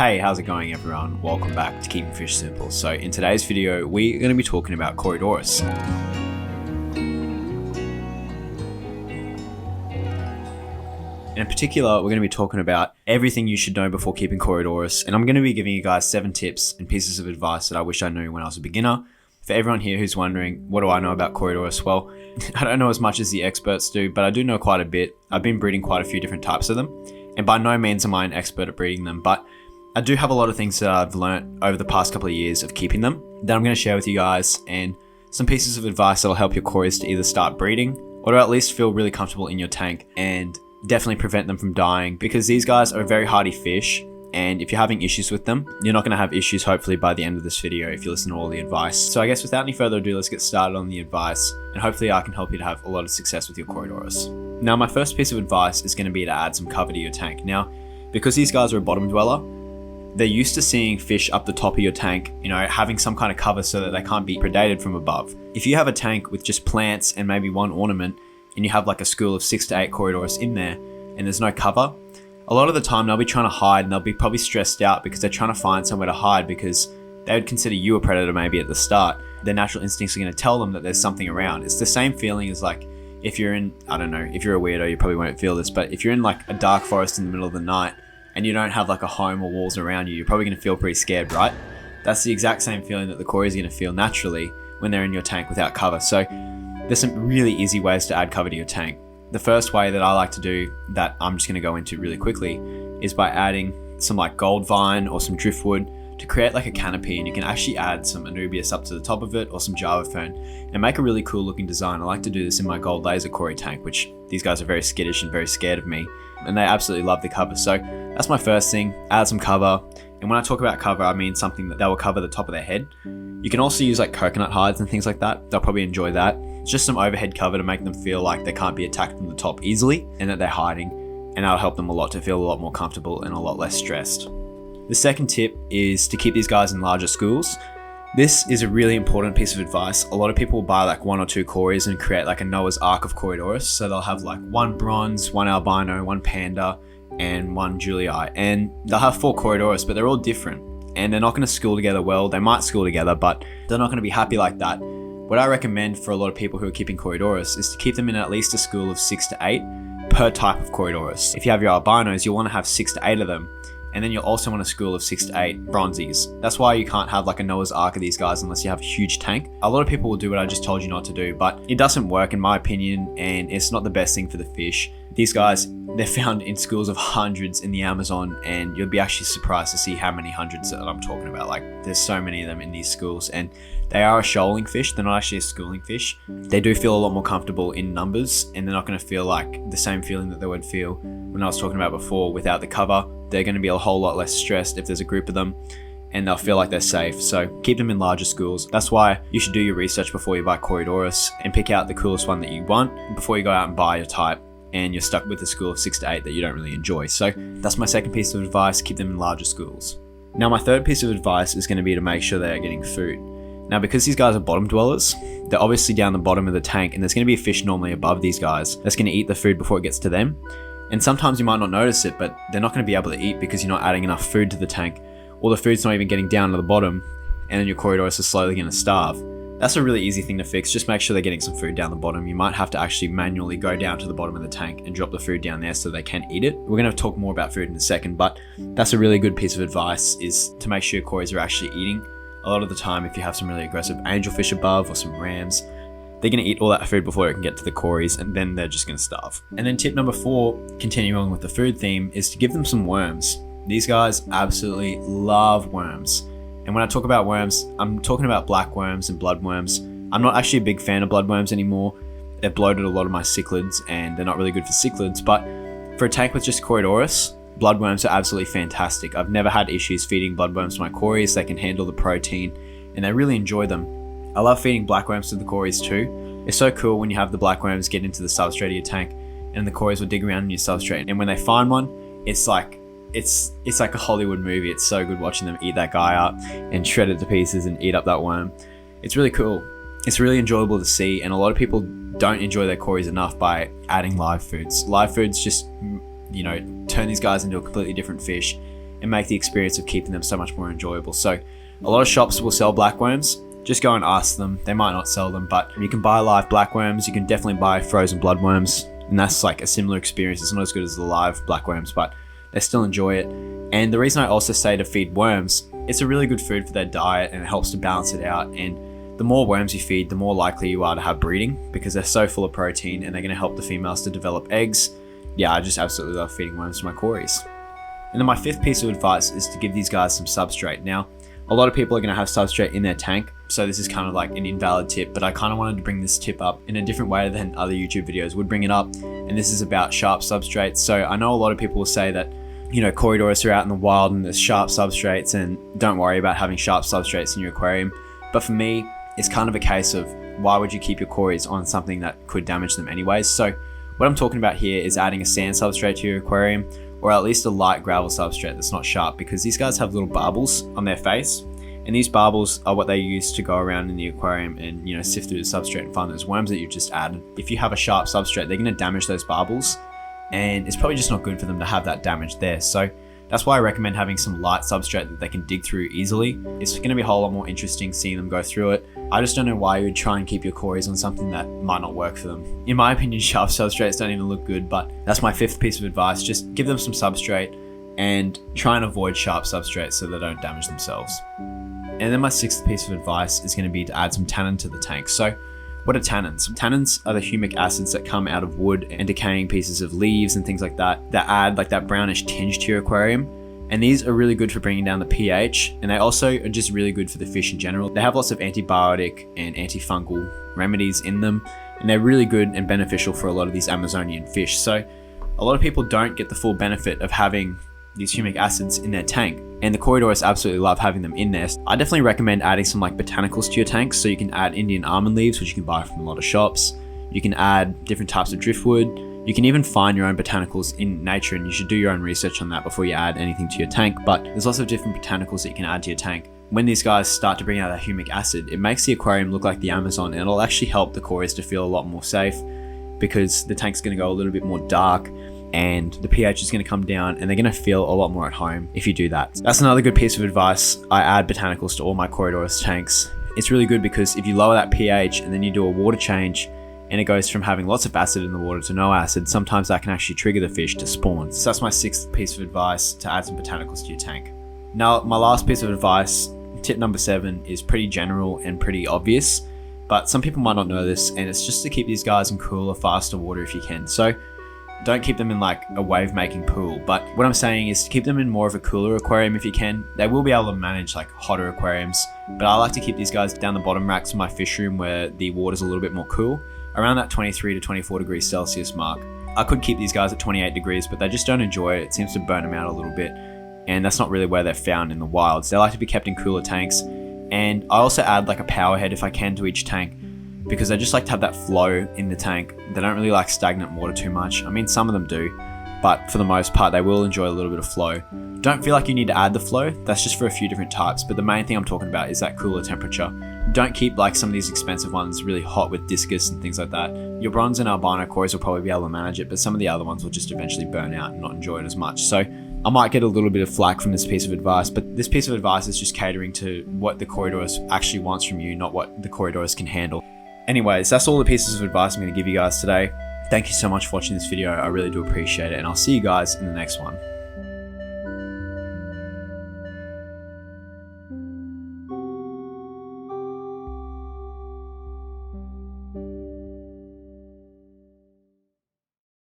Hey, how's it going everyone? Welcome back to Keeping Fish Simple. So in today's video, we're going to be talking about Corydoras. In particular, we're going to be talking about everything you should know before keeping Corydoras, and I'm going to be giving you guys 7 tips and pieces of advice that I wish I knew when I was a beginner. For everyone here who's wondering, what do I know about Corydoras? Well, I don't know as much as the experts do, but I do know quite a bit. I've been breeding quite a few different types of them, and by no means am I an expert at breeding them, but I do have a lot of things that I've learnt over the past couple of years of keeping them that I'm going to share with you guys, and some pieces of advice that'll help your Corys to either start breeding or to at least feel really comfortable in your tank and definitely prevent them from dying, because these guys are very hardy fish, and if you're having issues with them, you're not going to have issues hopefully by the end of this video if you listen to all the advice. So I guess without any further ado, let's get started on the advice, and hopefully I can help you to have a lot of success with your Corydoras. Now my first piece of advice is going to be to add some cover to your tank. Now, because these guys are a bottom dweller, they're used to seeing fish up the top of your tank, having some kind of cover so that they can't be predated from above. If you have a tank with just plants and maybe one ornament, and you have like a school of 6 to 8 Corydoras in there, and there's no cover, a lot of the time they'll be trying to hide, and they'll be probably stressed out because they're trying to find somewhere to hide, because they would consider you a predator maybe at the start. Their natural instincts are going to tell them that there's something around. It's the same feeling as like if you're in, I don't know, if you're a weirdo, you probably won't feel this, but if you're in like a dark forest in the middle of the night, and you don't have like a home or walls around you, you're probably going to feel pretty scared, right? That's the exact same feeling that the Cory is going to feel naturally when they're in your tank without cover. So there's some really easy ways to add cover to your tank. The first way that I like to do, that I'm just going to go into really quickly, is by adding some like gold vine or some driftwood to create like a canopy, and you can actually add some anubias up to the top of it or some java fern and make a really cool looking design. I like to do this in my gold laser Cory tank, which these guys are very skittish and very scared of me, and they absolutely love the cover. So that's my first thing, add some cover. And when I talk about cover, I mean something that will cover the top of their head. You can also use like coconut hides and things like that. They'll probably enjoy that. It's just some overhead cover to make them feel like they can't be attacked from the top easily and that they're hiding, and that'll help them a lot to feel a lot more comfortable and a lot less stressed. The second tip is to keep these guys in larger schools. This is a really important piece of advice. A lot of people will buy like 1 or 2 Corys and create like a Noah's Ark of Corydoras. So they'll have like 1 bronze, 1 albino, 1 panda, and 1 Julii. And they'll have 4 Corydoras, but they're all different. And they're not going to school together well. They might school together, but they're not going to be happy like that. What I recommend for a lot of people who are keeping Corydoras is to keep them in at least a school of 6 to 8 per type of Corydoras. If you have your albinos, you'll want to have 6 to 8 of them. And then you'll also want a school of 6 to 8 bronzies. That's why you can't have like a Noah's Ark of these guys unless you have a huge tank. A lot of people will do what I just told you not to do, but it doesn't work in my opinion, and it's not the best thing for the fish. These guys, they're found in schools of hundreds in the Amazon, and you'll be actually surprised to see how many hundreds that I'm talking about. Like, there's so many of them in these schools, and they are a shoaling fish. They're not actually a schooling fish. They do feel a lot more comfortable in numbers, and they're not going to feel like the same feeling that they would feel when I was talking about before without the cover. They're going to be a whole lot less stressed if there's a group of them, and they'll feel like they're safe. So keep them in larger schools. That's why you should do your research before you buy Corydoras and pick out the coolest one that you want before you go out and buy your type and you're stuck with a school of 6 to 8 that you don't really enjoy. So that's my second piece of advice, keep them in larger schools. Now my third piece of advice is going to be to make sure they're getting food. Now because these guys are bottom dwellers, they're obviously down the bottom of the tank, and there's going to be a fish normally above these guys that's going to eat the food before it gets to them. And sometimes you might not notice it, but they're not going to be able to eat because you're not adding enough food to the tank, or the food's not even getting down to the bottom, and then your Corydoras are slowly going to starve. That's a really easy thing to fix. Just make sure they're getting some food down the bottom. You might have to actually manually go down to the bottom of the tank and drop the food down there so they can eat it. We're going to talk more about food in a second, but that's a really good piece of advice, is to make sure your Corys are actually eating. A lot of the time, if you have some really aggressive angelfish above or some rams, they're going to eat all that food before it can get to the Corys, and then they're just going to starve. And then tip number 4, continuing on with the food theme, is to give them some worms. These guys absolutely love worms. And when I talk about worms, I'm talking about black worms and bloodworms. I'm not actually a big fan of bloodworms anymore. They've bloated a lot of my cichlids, and they're not really good for cichlids. But for a tank with just Corydoras, bloodworms are absolutely fantastic. I've never had issues feeding bloodworms to my Corys. They can handle the protein, and they really enjoy them. I love feeding blackworms to the Corys too. It's so cool when you have the blackworms get into the substrate of your tank, and the Corys will dig around in your substrate. And when they find one, it's like a Hollywood movie. It's so good watching them eat that guy up and shred it to pieces and eat up that worm. It's really cool. It's really enjoyable to see, and a lot of people don't enjoy their Corys enough by adding live foods. Live foods just, turn these guys into a completely different fish, and make the experience of keeping them so much more enjoyable. So a lot of shops will sell blackworms. Just go and ask them. They might not sell them, but you can buy live blackworms. You can definitely buy frozen bloodworms, and that's like a similar experience. It's not as good as the live blackworms, but they still enjoy it. And the reason I also say to feed worms, it's a really good food for their diet and it helps to balance it out. And the more worms you feed, the more likely you are to have breeding because they're so full of protein and they're going to help the females to develop eggs. Yeah, I just absolutely love feeding worms to my Corys. And then my fifth piece of advice is to give these guys some substrate. Now, a lot of people are going to have substrate in their tank, so this is kind of like an invalid tip, but I kind of wanted to bring this tip up in a different way than other YouTube videos would bring it up, and this is about sharp substrates. So I know a lot of people will say that, you know, Corydoras are out in the wild and there's sharp substrates and don't worry about having sharp substrates in your aquarium, but for me, it's kind of a case of why would you keep your Corys on something that could damage them anyways? So what I'm talking about here is adding a sand substrate to your aquarium, or at least a light gravel substrate that's not sharp, because these guys have little barbels on their face, and these barbels are what they use to go around in the aquarium and, you know, sift through the substrate and find those worms that you've just added. If you have a sharp substrate, they're going to damage those barbels, and it's probably just not good for them to have that damage there. So that's why I recommend having some light substrate that they can dig through easily. It's going to be a whole lot more interesting seeing them go through it. I just don't know why you would try and keep your Corys on something that might not work for them. In my opinion, sharp substrates don't even look good, but that's my fifth piece of advice. Just give them some substrate and try and avoid sharp substrates so they don't damage themselves. And then my sixth piece of advice is going to be to add some tannin to the tank. So what are tannins? Tannins are the humic acids that come out of wood and decaying pieces of leaves and things like that add like that brownish tinge to your aquarium. And these are really good for bringing down the pH, and they also are just really good for the fish in general. They have lots of antibiotic and antifungal remedies in them, and they're really good and beneficial for a lot of these Amazonian fish. So a lot of people don't get the full benefit of having these humic acids in their tank, and the Corydoras absolutely love having them in there. I definitely recommend adding some like botanicals to your tanks. So you can add Indian almond leaves, which you can buy from a lot of shops. You can add different types of driftwood. You can even find your own botanicals in nature, and you should do your own research on that before you add anything to your tank. But there's lots of different botanicals that you can add to your tank. When these guys start to bring out that humic acid, it makes the aquarium look like the Amazon, and it'll actually help the Corys to feel a lot more safe because the tank's going to go a little bit more dark and the pH is going to come down, and they're going to feel a lot more at home if you do that. That's another good piece of advice. I add botanicals to all my Corydoras tanks. It's really good because if you lower that pH and then you do a water change and it goes from having lots of acid in the water to no acid, sometimes that can actually trigger the fish to spawn. So that's my sixth piece of advice, to add some botanicals to your tank. Now, my last piece of advice, tip number 7, is pretty general and pretty obvious, but some people might not know this, and it's just to keep these guys in cooler, faster water if you can. So don't keep them in like a wave making pool, but what I'm saying is to keep them in more of a cooler aquarium if you can. They will be able to manage like hotter aquariums, but I like to keep these guys down the bottom racks of my fish room where the water's a little bit more cool, around that 23 to 24 degrees Celsius mark. I could keep these guys at 28 degrees, but they just don't enjoy it. It seems to burn them out a little bit, and that's not really where they're found in the wilds. They like to be kept in cooler tanks, and I also add like a power head if I can to each tank, because I just like to have that flow in the tank. They don't really like stagnant water too much. I mean, some of them do, but for the most part, they will enjoy a little bit of flow. Don't feel like you need to add the flow. That's just for a few different types, but the main thing I'm talking about is that cooler temperature. Don't keep like some of these expensive ones really hot with discus and things like that. Your bronze and albino Corys will probably be able to manage it, but some of the other ones will just eventually burn out and not enjoy it as much. So I might get a little bit of flack from this piece of advice, but this piece of advice is just catering to what the Corydoras actually wants from you, not what the Corydoras can handle. Anyways, that's all the pieces of advice I'm going to give you guys today. Thank you so much for watching this video. I really do appreciate it, and I'll see you guys in the next one.